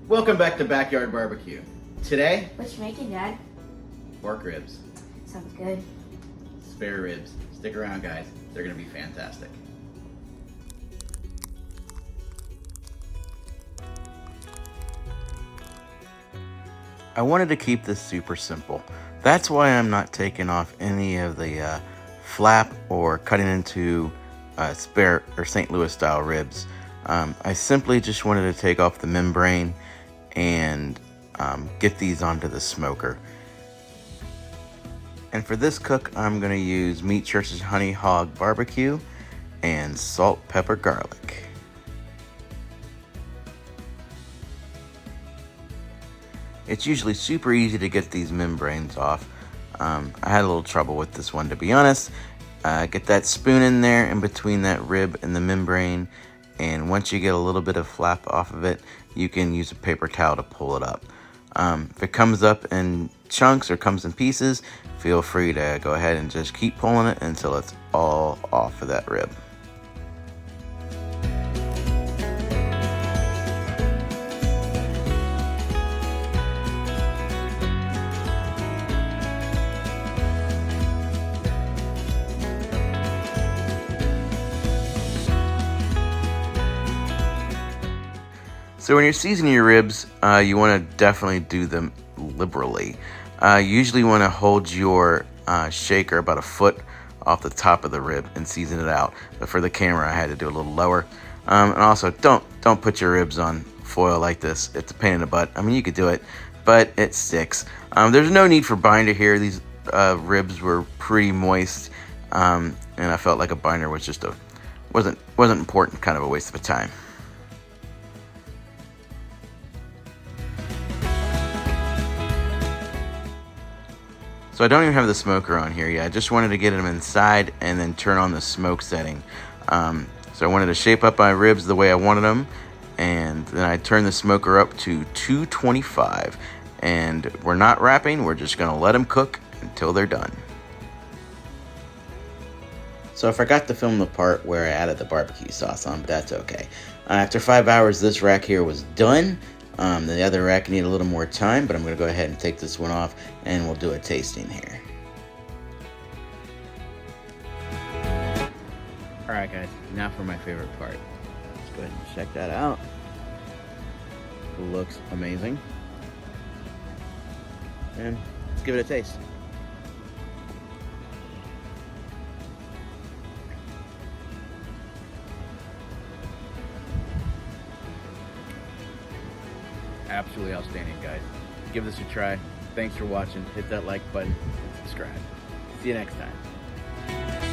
Welcome back to Backyard Barbecue. Today, What you making, Dad? pork ribs, Sounds good. spare ribs. Stick around, guys. They're gonna be fantastic. I wanted to keep this super simple. That's why I'm not taking off any of the flap or cutting into spare or St. Louis style ribs. I simply just wanted to take off the membrane and get these onto the smoker. And for this cook, I'm going to use Meat Church's Honey Hog Barbecue and salt, pepper, garlic. It's usually super easy to get these membranes off. I had a little trouble with this one, to be honest. Get that spoon in there in between that rib and the membrane, and once you get a little bit of flap off of it, you can use a paper towel to pull it up. If it comes up in chunks or comes in pieces, feel free to go ahead and just keep pulling it until it's all off of that rib. So when you're seasoning your ribs, you want to definitely do them liberally. You usually want to hold your shaker about a foot off the top of the rib and season it out. But for the camera, I had to do a little lower. And also, don't put your ribs on foil like this. It's a pain in the butt. I mean, you could do it, but it sticks. There's no need for binder here. These ribs were pretty moist, and I felt like a binder was just wasn't important, kind of a waste of time. So I don't even have the smoker on here yet. I just wanted to get them inside and then turn on the smoke setting. So I wanted to shape up my ribs the way I wanted them, and then I turned the smoker up to 225. And we're not wrapping, we're just gonna let them cook until they're done. So I forgot to film the part where I added the barbecue sauce on, but that's okay. After 5 hours, this rack here was done. The other rack needed a little more time, but I'm going to go ahead and take this one off and we'll do a tasting here. Alright guys, now for my favorite part. Let's go ahead and check that out. It looks amazing. And let's give it a taste. Absolutely outstanding, guys. Give this a try. Thanks for watching. Hit that like button and subscribe. See you next time.